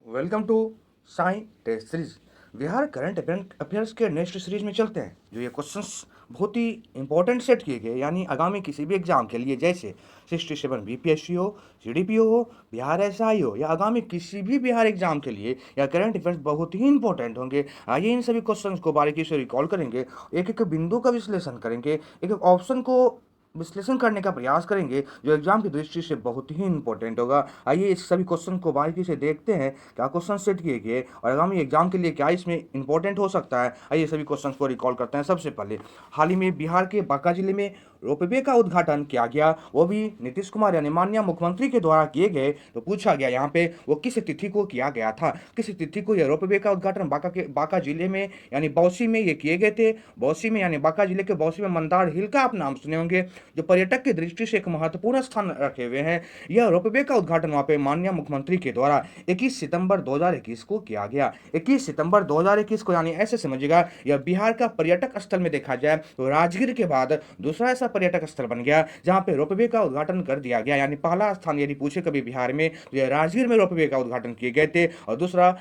Welcome to Sai test series. Bihar current affairs के next series में चलते हैं। जो ये क्वेश्चंस बहुत ही इंपॉर्टेंट सेट किए गए, यानी आगामी किसी भी एग्जाम के लिए, जैसे 67 बीपीएससी हो, सीडीपीओ हो, बिहार एसआई हो, या आगामी किसी भी बिहार एग्जाम के लिए या करंट अफेयर्स बहुत ही इंपॉर्टेंट होंगे। आइए इन सभी क्वेश्चंस को बारीकी से रिकॉल करेंगे, एक एक बिंदु का विश्लेषण करेंगे, एक एक ऑप्शन को विश्लेषण करने का प्रयास करेंगे जो एग्जाम की दृष्टि से बहुत ही इंपॉर्टेंट होगा। आइए इस सभी क्वेश्चन को बारीकी से देखते हैं, क्या क्वेश्चन सेट किए गए और आगामी एग्जाम के लिए क्या इसमें इंपॉर्टेंट हो सकता है। आइए सभी क्वेश्चन को रिकॉल करते हैं। सबसे पहले, हाल ही में बिहार के बांका जिले में रोपवे का उद्घाटन किया गया, वो भी नीतीश कुमार यानी माननीय मुख्यमंत्री के द्वारा किए गए। तो पूछा गया यहाँ पे वो किस तिथि को किया गया था, किस तिथि को यह रोपवे का उद्घाटन बांका जिले में यानी बौसी में ये किए गए थे। बौसी में यानी बांका जिले के बौसी में मंदार हिल का आप नाम सुने होंगे, जो पर्यटक की दृष्टि से एक महत्वपूर्ण स्थान रखे हुए हैं। यह रोपवे का उद्घाटन वहाँ पे माननीय मुख्यमंत्री के द्वारा 21 सितंबर 2021 को किया गया। 21 सितंबर 2021 को, यानी ऐसे समझिएगा यह बिहार का पर्यटक स्थल में देखा जाए तो राजगीर के बाद दूसरा ऐसा पर्यटक स्थल बन गया जहाँ पे रोपवे का उद्घाटन कर दिया गया। यानी पहला स्थान यदि पूछे कभी बिहार में तो यह राजगीर में रोपवे का उद्घाटन किए गए थे, और दूसरा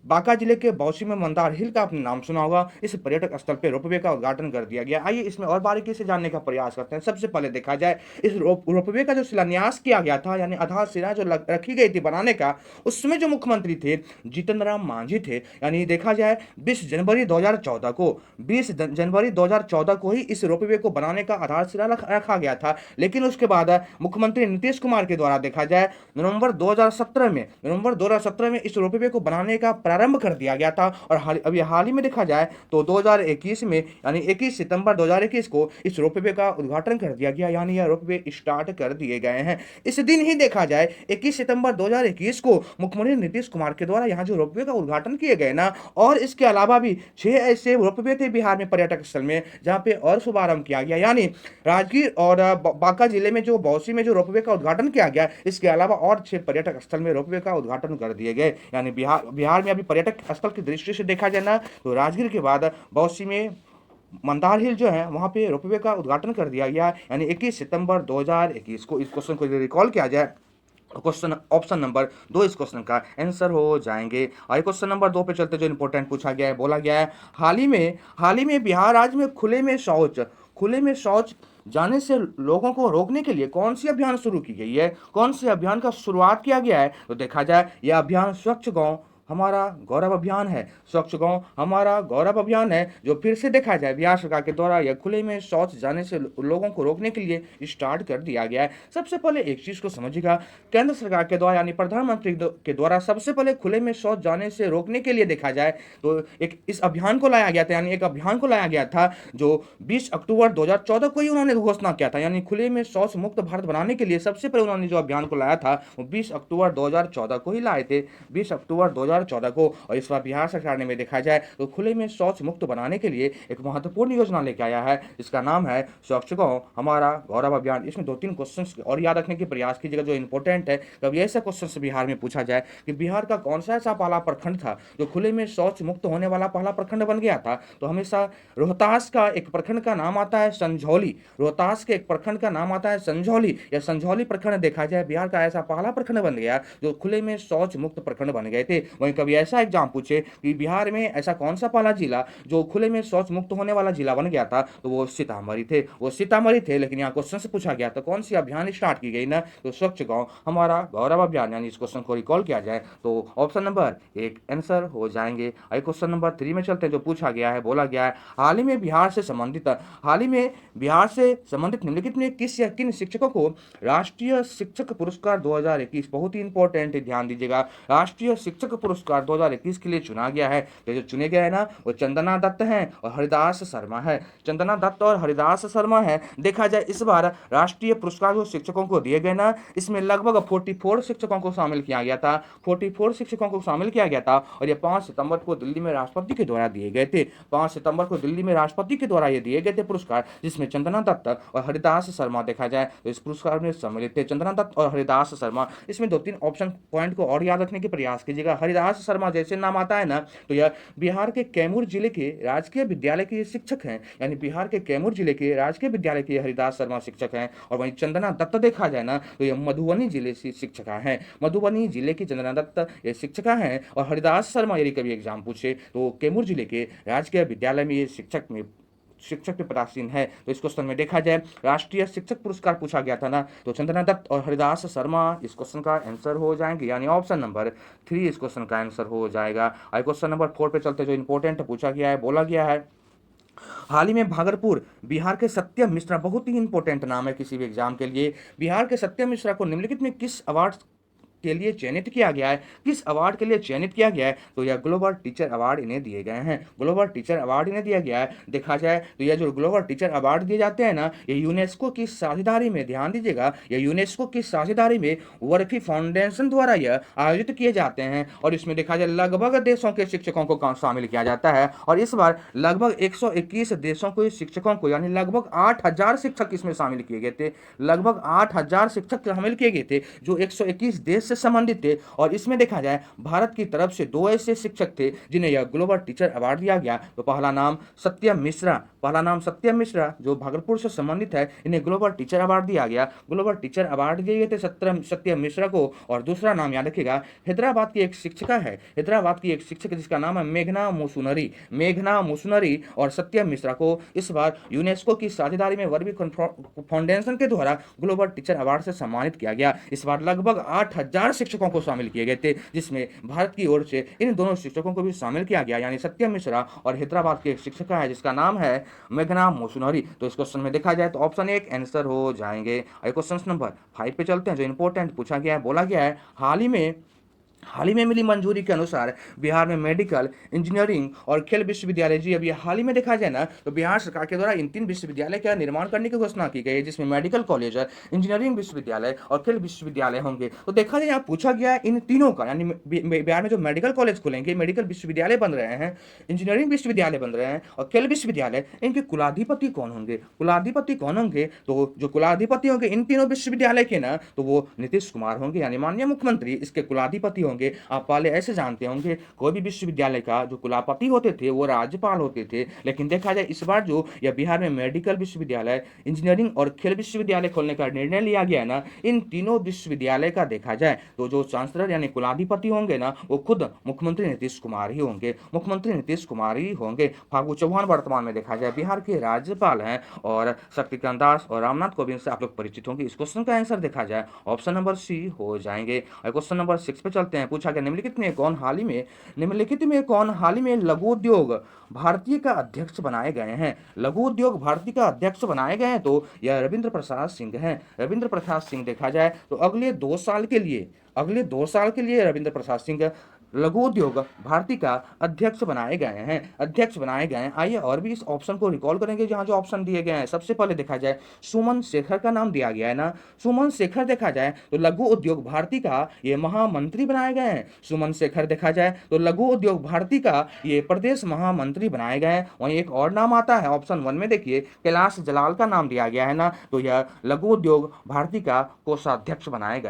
बांका जिले के बौसी में मंदार हिल का आपने नाम सुना होगा, इस पर्यटक स्थल पे रोपवे का उद्घाटन कर दिया गया। आइए इसमें और बारीकी से जानने का प्रयास करते हैं। सबसे पहले देखा जाए, इस रोपवे का जो शिलान्यास किया गया था, यानी आधारशिला जो रखी गई थी बनाने का, उसमें जो मुख्यमंत्री थे जीतन राम मांझी थे। यानी देखा जाए 20 जनवरी 2014 को 20 जनवरी 2014 को ही इस रोपवे को बनाने का आधारशिला रखा गया था। लेकिन उसके बाद मुख्यमंत्री नीतीश कुमार के द्वारा देखा जाए नवंबर 2017 में इस रोपवे को बनाने का प्रारंभ कर दिया गया था। और अभी हाल ही में देखा जाए तो 2021 में, यानी 21 सितंबर 2021 को इस रोपवे का उद्घाटन कर दिया गया, यानी यह रोपवे स्टार्ट कर दिए गए हैं। इस दिन ही देखा जाए 21 सितंबर 2021 को मुख्यमंत्री नीतीश कुमार के द्वारा यहाँ जो रोपवे का उद्घाटन किए गए ना, और इसके अलावा भी 6 ऐसे रोपवे थे बिहार में पर्यटक स्थल में जहाँ पे और शुभारंभ किया गया। यानी राजगीर और बांका जिले में जो बौसी में जो रोपवे का उद्घाटन किया गया, इसके अलावा और 6 पर्यटक स्थल में रोपवे का उद्घाटन कर दिए गए। यानी बिहार में अभी पर्यटक स्थल की दृष्टि से देखा जाए ना, तो राजगीर के बाद बौसी में मंदार हिल जो है वहां पे रोपवे का उद्घाटन कर दिया गया, यानी 21 सितंबर 2021 को। इस क्वेश्चन को रिकॉल किया जाए, क्वेश्चन ऑप्शन नंबर 2 इस क्वेश्चन का आंसर हो जाएंगे। और क्वेश्चन नंबर 2 पे चलते, जो इंपॉर्टेंट पूछा गया है, बोला गया है हाल ही में बिहार राज्य में खुले में शौच जाने से लोगों को रोकने के लिए कौन सी अभियान शुरू की गई है, कौन से अभियान का शुरुआत किया गया है। तो देखा जाए यह अभियान स्वच्छ गांव हमारा गौरव अभियान है। स्वच्छ गांव हमारा गौरव अभियान है, जो फिर से देखा जाए बिहार सरकार के द्वारा यह खुले में शौच जाने से लोगों को रोकने के लिए स्टार्ट कर दिया गया है। सबसे पहले एक चीज को समझिएगा, केंद्र सरकार के द्वारा यानी प्रधानमंत्री के द्वारा सबसे पहले खुले में शौच जाने से रोकने के लिए देखा जाए तो एक इस अभियान को लाया गया था, यानी एक अभियान को लाया गया था जो 20 अक्टूबर 2014 को ही उन्होंने घोषणा किया था। यानी खुले में शौच मुक्त भारत बनाने के लिए सबसे पहले उन्होंने जो अभियान को लाया था वो 20 अक्टूबर 2014 को ही लाए थे, 20 अक्टूबर 2014 को। और इस बार बिहार सरकार ने में देखा जाए तो खुले में शौच मुक्त बनाने के लिए एक महत्वपूर्ण योजना लेके आया है, जिसका नाम है स्वच्छ गांव हमारा गौरव अभियान। इसमें 2-3 क्वेश्चन और याद रखने की प्रयास कीजिएगा जो इंपॉर्टेंट है। कभी ऐसा क्वेश्चन बिहार में पूछा जाए कि बिहार का कौन सा ऐसा पहला प्रखंड था जो खुले में शौच मुक्त होने वाला पहला प्रखंड बन गया था, तो हमेशा रोहतास का एक प्रखंड का नाम आता है संझौली। रोहतास के एक प्रखंड का नाम आता है संझौली। या संझौली प्रखंड देखा जाए बिहार का ऐसा पहला प्रखंड बन गया जो खुले में शौच मुक्त प्रखंड बन गए थे। वहीं कभी ऐसा एग्जाम पूछे कि बिहार में ऐसा कौन सा पहला जिला जो खुले में शौच मुक्त होने वाला जिला बन गया था, तो वो सीतामढ़ी थे। लेकिन यहाँ क्वेश्चन से पूछा गया तो कौन सी अभियान स्टार्ट की गई ना, तो स्वच्छ गांव हमारा गौरव अभियान। यानी इस क्वेश्चन को रिकॉल किया जाए तो ऑप्शन नंबर 1 आंसर हो जाएंगे। और क्वेश्चन नंबर 3 में चलते हैं, जो पूछा गया है, बोला गया है हाल ही में बिहार से संबंधित निम्नलिखित में किस या किन शिक्षकों को राष्ट्रीय शिक्षक पुरस्कार 2021, बहुत ही इंपॉर्टेंट है, ध्यान दीजिएगा, राष्ट्रीय शिक्षक पुरस्कार 2021 के लिए चुना गया है। तो जो चुने गए हैं ना वो चंदना दत्त हैं और हरिदास शर्मा है। चंदना दत्त और हरिदास शर्मा है। देखा जाए इस बार राष्ट्रीय पुरस्कार जो शिक्षकों को दिए गए ना, इसमें लगभग 44 शिक्षकों को शामिल किया गया था, 44 शिक्षकों को शामिल किया गया था। और ये 5 सितंबर को दिल्ली में राष्ट्रपति के द्वारा दिए गए थे। 5 सितंबर को दिल्ली में राष्ट्रपति के द्वारा ये दिए गए थे पुरस्कार, जिसमें चंदना दत्त और हरिदास शर्मा देखा जाए तो इस पुरस्कार में सम्मिलित थे। चंदना दत्त और हरिदास शर्मा। इसमें 2-3 ऑप्शन पॉइंट को और याद रखने के प्रयास कीजिएगा। हरिदास शर्मा जैसे नाम आता है ना, तो यह बिहार के कैमूर जिले के राजकीय विद्यालय के शिक्षक हैं। यानी बिहार के कैमूर जिले के राजकीय विद्यालय के हरिदास शर्मा शिक्षक हैं। और वहीं चंदना दत्त देखा जाए ना, तो यह मधुबनी जिले से शिक्षिका हैं। मधुबनी जिले की चंदना दत्त ये शिक्षिका हैं। और हरिदास शर्मा यदि कभी एग्जाम पूछे तो कैमूर जिले के राजकीय विद्यालय में ये शिक्षक पे प्राचीन है। तो इस क्वेश्चन में देखा जाए राष्ट्रीय शिक्षक पुरस्कार पूछा गया था ना, तो चंदना दत्त और हरिदास शर्मा इस क्वेश्चन का आंसर हो जाएंगे, यानी ऑप्शन नंबर 3 इस क्वेश्चन का आंसर हो जाएगा। और क्वेश्चन नंबर 4 पे चलते, जो इंपॉर्टेंट पूछा गया है, बोला गया है हाल ही में भागलपुर बिहार के सत्यम मिश्रा, बहुत ही इंपॉर्टेंट नाम है किसी भी एग्जाम के लिए, बिहार के सत्यम मिश्रा को निम्नलिखित में किस अवार्ड के लिए चयनित किया गया है, किस अवार्ड के लिए चयनित किया गया है, तो यह ग्लोबल टीचर अवार्ड इन्हें दिए गए हैं। ग्लोबल टीचर अवार्ड इन्हें दिया गया है। देखा जाए तो यह जो ग्लोबल टीचर अवार्ड दिए जाते हैं ना, ये यूनेस्को की साझेदारी में, ध्यान दीजिएगा, यह यूनेस्को की साझेदारी में वर्फी फाउंडेशन द्वारा यह आयोजित किए जाते हैं। और इसमें देखा जाए लगभग देशों के शिक्षकों को शामिल किया जाता है। और इस बार लगभग 121 देशों के शिक्षकों को, यानी लगभग 8000 शिक्षक इसमें शामिल किए गए थे। लगभग 8000 शिक्षक शामिल किए गए थे जो 121 देश से संबंधित थे। और इसमें देखा जाए भारत की तरफ से 2 ऐसे शिक्षक थे जिन्हें यह ग्लोबल टीचर अवार्ड दिया गया। तो पहला नाम सत्यम मिश्रा जो भागलपुर से संबंधित है, इन्हें ग्लोबल टीचर अवार्ड दिया गया। ग्लोबल टीचर अवार्ड दिए गए थे सत्यम मिश्रा को। और दूसरा नाम याद रखिएगा, हैदराबाद की एक शिक्षिका है, हैदराबाद की एक शिक्षक जिसका नाम है मेघना मोसुनरी। और सत्यम मिश्रा को इस बार यूनेस्को की साझेदारी में वर्बी फाउंडेशन के द्वारा ग्लोबल टीचर अवार्ड से सम्मानित किया गया। इस बार लगभग 8000 शिक्षकों को शामिल किए गए थे, जिसमें भारत की ओर से इन दोनों शिक्षकों को भी शामिल किया गया, यानी सत्यम मिश्रा और हैदराबाद की एक शिक्षिका है जिसका नाम है मेघना मोसुनरी। तो इस क्वेश्चन में देखा जाए तो ऑप्शन 1 आंसर हो जाएंगे। क्वेश्चन नंबर 5 पे चलते हैं, जो इंपॉर्टेंट पूछा गया है, बोला गया है हाल ही में मिली मंजूरी के अनुसार बिहार में मेडिकल, इंजीनियरिंग और खेल विश्वविद्यालय, जी अभी हाल ही में देखा जाए ना, तो बिहार सरकार के द्वारा इन 3 विश्वविद्यालय का निर्माण करने की घोषणा की गई है, जिसमें मेडिकल कॉलेज, इंजीनियरिंग विश्वविद्यालय और खेल विश्वविद्यालय होंगे। तो देखा जाए यहाँ पूछा गया है इन तीनों का, यानी बिहार में जो मेडिकल कॉलेज खुलेंगे, मेडिकल विश्वविद्यालय बन रहे हैं, इंजीनियरिंग विश्वविद्यालय बन रहे हैं और खेल विश्वविद्यालय, इनके कुलाधिपति कौन होंगे? तो जो कुलाधिपति होंगे इन तीनों विश्वविद्यालय के ना, तो वो नीतीश कुमार होंगे, यानी माननीय मुख्यमंत्री इसके कुलाधिपति होंगे। आप पहले ऐसे जानते होंगे कोई भी विश्वविद्यालय का जो कुलपति होते थे वो राज्यपाल होते थे, लेकिन देखा जाए इस बार जो यह बिहार में मेडिकल विश्वविद्यालय, इंजीनियरिंग और खेल विश्वविद्यालय खोलने का निर्णय लिया गया ना, इन तीनों विश्वविद्यालय का देखा जाए तो जो चांसलर यानी कुलाधिपति होंगे ना, वो खुद मुख्यमंत्री नीतीश कुमार ही होंगे। फागू चौहान वर्तमान में देखा जाए बिहार के राज्यपाल हैं और शक्तिकांत दास और रामनाथ कोविंद से आप लोग परिचित होंगे। इस क्वेश्चन का आंसर देखा जाए ऑप्शन नंबर सी हो जाएंगे। क्वेश्चन नंबर 6 पे चलते हैं, पूछा गया निम्नलिखित में कौन हाल ही में लघु उद्योग भारती का अध्यक्ष बनाए गए हैं? लघु उद्योग भारती का अध्यक्ष बनाए गए हैं, तो यह रविंद्र प्रसाद सिंह हैं। रविंद्र प्रसाद सिंह देखा जाए तो अगले 2 साल के लिए रविंद्र प्रसाद सिंह लघु उद्योग भारती का अध्यक्ष बनाए गए हैं। आइए और भी इस ऑप्शन को रिकॉल करेंगे जहां जो ऑप्शन दिए गए हैं। सबसे पहले देखा जाए सुमन शेखर का नाम दिया गया है ना, सुमन शेखर देखा जाए तो लघु उद्योग भारती का ये महामंत्री बनाए गए हैं। सुमन शेखर देखा जाए तो लघु उद्योग भारती का ये प्रदेश महामंत्री बनाए गए हैं। वहीं एक और नाम आता है ऑप्शन 1 में, देखिए कैलाश जलाल का नाम दिया गया है ना, तो यह लघु उद्योग भारती का कोषाध्यक्ष बनाए गए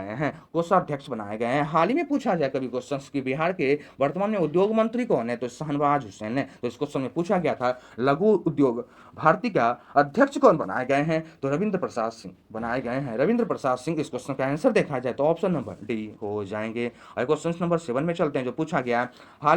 हैं। हाल ही में पूछा जाए कभी क्वेश्चन की बिहार के वर्तमान में उद्योग मंत्री कौन है, तो शहनवाज हुसैन है। तो इस क्वेश्चन में पूछा गया था लघु उद्योग भारती का अध्यक्ष कौन बनाए गए हैं, तो रविंद्र प्रसाद सिंह बनाए गए हैं। रविंद्र प्रसाद सिंह इस क्वेश्चन का आंसर देखा जाए तो ऑप्शन नंबर डी हो जाएंगे। और क्वेश्चन नंबर 7 में चलते हैं, जो पूछा गया हाल ही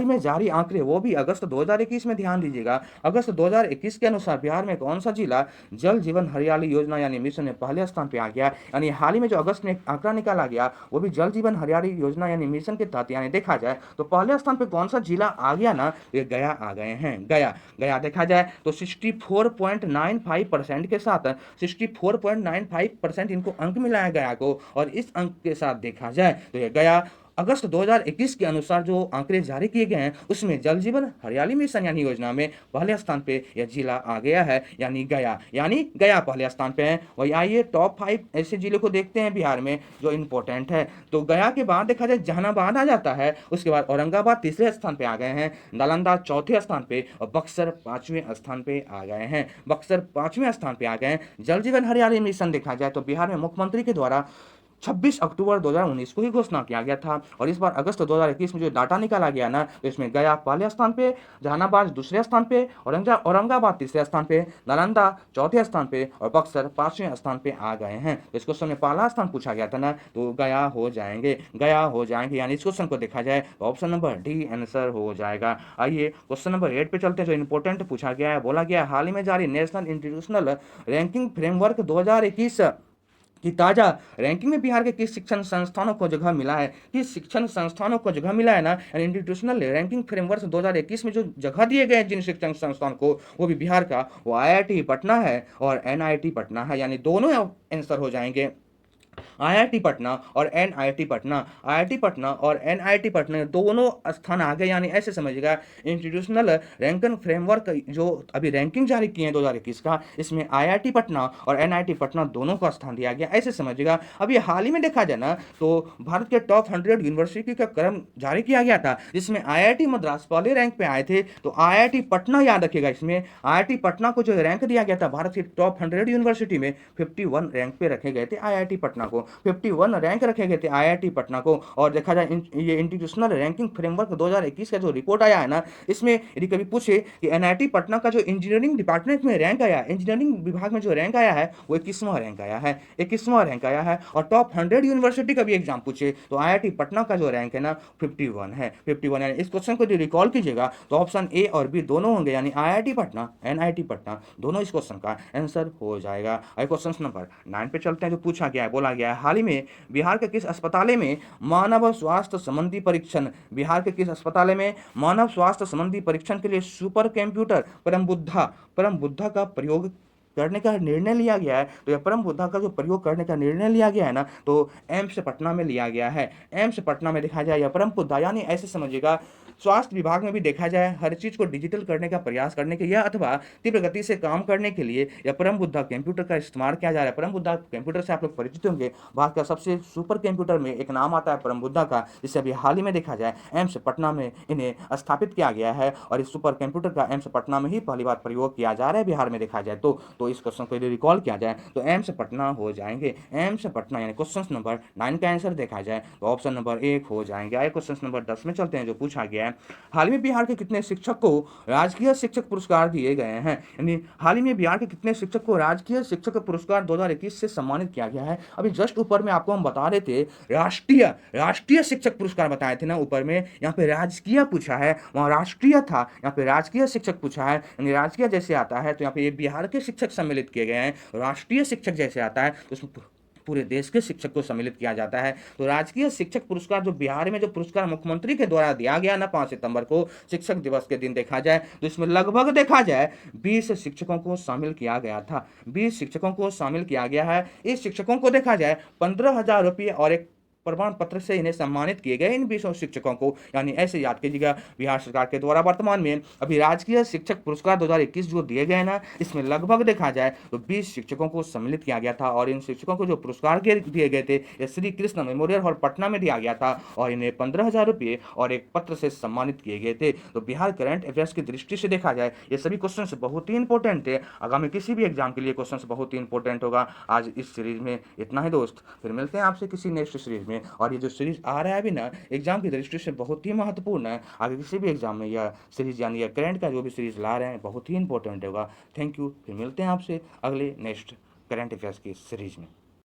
में जारी आंकड़े वो भी अगस्त 2021 में, ध्यान दीजिएगा अगस्त 2021 के अनुसार बिहार में कौन सा जिला जल जीवन हरियाली योजना यानी मिशन में पहले स्थान पे आ गया। यानी हाल ही में जो अगस्त में आंकड़ा निकाला गया वो भी जल जीवन हरियाली योजना यानी मिशन के तहत, यानी देखा जाए तो पहले स्थान पे कौन सा जिला आ गया ना, ये गया आ गए हैं। गया देखा जाए तो 64.95% के साथ 64.95% इनको अंक मिला है गया को। और इस अंक के साथ देखा जाए तो ये गया अगस्त 2021 के अनुसार जो आंकड़े जारी किए गए हैं उसमें जल जीवन हरियाली मिशन यानी योजना में पहले स्थान पे यह जिला आ गया है, यानी गया पहले स्थान पे है। वही आइए टॉप 5 ऐसे जिले को देखते हैं बिहार में जो इंपॉर्टेंट है। तो गया के बाद देखा जाए जहानाबाद आ जाता है, उसके बाद औरंगाबाद तीसरे स्थान पे आ गए हैं, नालंदा चौथे स्थान पे और बक्सर 5वें स्थान पे आ गए हैं। जल जीवन हरियाली मिशन देखा जाए तो बिहार में मुख्यमंत्री के द्वारा 26 अक्टूबर 2019 को ही घोषणा किया गया था। और इस बार अगस्त 2021 में जो डाटा निकाला गया ना, तो इसमें गया पहले स्थान पे, जहानाबाद दूसरे स्थान पे, औरंगाबाद तीसरे स्थान पे, नालंदा चौथे स्थान पे और बक्सर 5वें स्थान पे आ गए हैं। इस क्वेश्चन में पहला स्थान पूछा गया था ना, तो गया हो जाएंगे, गया हो जाएंगे। यानी इस क्वेश्चन को देखा जाए तो ऑप्शन नंबर डी आंसर हो जाएगा। आइए क्वेश्चन नंबर 8 पे चलते हैं, जो इंपॉर्टेंट पूछा गया है। बोला गया हाल ही में जारी नेशनल इंस्टीट्यूशनल रैंकिंग फ्रेमवर्क 2021 कि ताजा रैंकिंग में बिहार के किस शिक्षण संस्थानों को जगह मिला है, किस शिक्षण संस्थानों को जगह मिला है ना, इंस्टीट्यूशनल रैंकिंग फ्रेमवर्क 2021 में जो जगह दिए गए हैं जिन शिक्षण संस्थान को, वो भी बिहार का, वो आईआईटी पटना है और एनआईटी पटना है। यानी दोनों आंसर हो जाएंगे, आईआईटी पटना और एनआईटी पटना। आईआईटी पटना और एनआईटी पटना दोनों स्थान आ गए। यानी ऐसे समझिएगा, इंस्टीट्यूशनल रैंकिंग फ्रेमवर्क जो अभी रैंकिंग जारी किए हैं 2021 का, इसमें आईआईटी पटना और एनआईटी पटना दोनों का स्थान दिया गया। ऐसे समझिएगा, अभी हाल ही में देखा जाए ना, तो भारत के टॉप 100 यूनिवर्सिटी का क्रम जारी किया गया था, जिसमें आईआईटी मद्रास पहले रैंक पे आए थे। तो आईआईटी पटना याद रखिएगा, इसमें आईआईटी पटना को जो रैंक दिया गया था भारत की टॉप 100 यूनिवर्सिटी में, 51 रैंक पे रखे गए थे आईआईटी पटना को, 51 रैंक रखे गए थे आईआईटी पटना को। और देखा जाए ये इंस्टीट्यूशनल रैंकिंग फ्रेमवर्क 2021 का जो रिपोर्ट आया है ना, इसमें यदि कभी पूछे कि एनआईटी पटना का जो इंजीनियरिंग डिपार्टमेंट में रैंक आया, इंजीनियरिंग विभाग में जो रैंक आया है, वो 21वां रैंक आया है, 21वां रैंक आया है। और टॉप 100 यूनिवर्सिटी का भी एग्जाम पूछे तो आईआईटी पटना का जो रैंक है ना, 51 है, 51। यानी इस क्वेश्चन को यदि रिकॉल कीजिएगा तो ऑप्शन ए और बी दोनों होंगे, यानी आईआईटी पटना, एनआईटी पटना दोनों इस क्वेश्चन का आंसर हो जाएगा। क्वेश्चन नंबर 9 पे चलते हैं, जो पूछा गया है। बोला गया है हाल ही में बिहार के किस अस्पताल में मानव स्वास्थ्य संबंधी परीक्षण, बिहार के किस अस्पताल में मानव स्वास्थ्य संबंधी परीक्षण के लिए सुपर कंप्यूटर परम बुद्धा का प्रयोग करने का निर्णय लिया गया है। तो यह परम बुद्धा का जो प्रयोग करने का निर्णय लिया गया है ना, तो एम्स पटना में लिया गया है। एम्स पटना में देखा जाए यह परम बुद्धा, यानी ऐसे समझिएगा, स्वास्थ्य विभाग में भी देखा जाए हर चीज को डिजिटल करने का प्रयास करने के या अथवा तीव्र गति से काम करने के लिए यह परम बुद्धा कंप्यूटर का इस्तेमाल किया जा रहा है। परम बुद्धा कंप्यूटर से आप लोग परिचित होंगे, भारत का सबसे सुपर कंप्यूटर में एक नाम आता है परम बुद्धा का, जिसे अभी हाल ही में देखा जाए एम्स पटना में इन्हें स्थापित किया गया है। और इस सुपर कंप्यूटर का एम्स पटना में ही पहली बार प्रयोग किया जा रहा है बिहार में देखा जाए तो इस क्वेश्चन को यदि रिकॉल किया जाए तो एम्स पटना हो जाएंगे, एम्स पटना। यानी क्वेश्चन नंबर 9 का आंसर देखा जाए तो ऑप्शन नंबर 1 हो जाएंगे। आइए क्वेश्चन नंबर 10 में चलते हैं, जो पूछा गया है हाल ही में बिहार के कितने शिक्षक को राजकीय शिक्षक पुरस्कार दिए गए हैं। यानी हाल ही में बिहार के कितने शिक्षक को राजकीय शिक्षक पुरस्कार 2021 से सम्मानित किया गया है। अभी जस्ट ऊपर में आपको हम बता रहे थे राष्ट्रीय शिक्षक पुरस्कार बताए थे ना ऊपर में, यहाँ पे राजकीय पूछा है, वहाँ राष्ट्रीय था, यहाँ पे राजकीय शिक्षक पूछा है। यानी राजकीय जैसे आता है तो यहाँ पे ये बिहार के शिक्षक सम्मिलित किए गए हैं, राष्ट्रीय शिक्षक जैसे आता है तो उसमें पूरे देश के शिक्षक को सम्मिलित किया जाता है। तो राजकीय शिक्षक पुरस्कार जो बिहार में जो पुरस्कार मुख्यमंत्री के द्वारा दिया गया ना 5 सितंबर को शिक्षक दिवस के दिन देखा जाए तो इसमें लगभग देखा जाए 20 शिक्षकों को शामिल किया गया था, 20 शिक्षकों को शामिल किया गया है। इस शिक्षकों को देखा जाए 15,000 रुपये और एक प्रमाण पत्र से इन्हें सम्मानित किए गए इन 20 शिक्षकों को। यानी ऐसे याद कीजिएगा, बिहार सरकार के द्वारा वर्तमान में अभी राजकीय शिक्षक पुरस्कार 2021 जो दिए गए ना, इसमें लगभग देखा जाए तो 20 शिक्षकों को सम्मिलित किया गया था। और इन शिक्षकों को जो पुरस्कार दिए गए थे ये श्री कृष्ण मेमोरियल हॉल पटना में दिया गया था और इन्हें 15,000 रुपये और एक पत्र से सम्मानित किए गए थे। तो बिहार करंट अफेयर्स की दृष्टि से देखा जाए ये सभी क्वेश्चन बहुत ही इंपॉर्टेंट थे, आगामी किसी भी एग्जाम के लिए क्वेश्चन बहुत ही इंपॉर्टेंट होगा। आज इस सीरीज में इतना ही दोस्त, फिर मिलते हैं आपसे किसी नेक्स्ट सीरीज में। और ये जो सीरीज आ रहा है अभी ना, एग्जाम की दृष्टि से बहुत ही महत्वपूर्ण है, आगे किसी भी एग्जाम में यह सीरीज यानी यह करंट का जो भी सीरीज ला रहे हैं बहुत ही इंपॉर्टेंट होगा। थैंक यू, फिर मिलते हैं आपसे अगले नेक्स्ट करंट अफेयर्स की सीरीज में।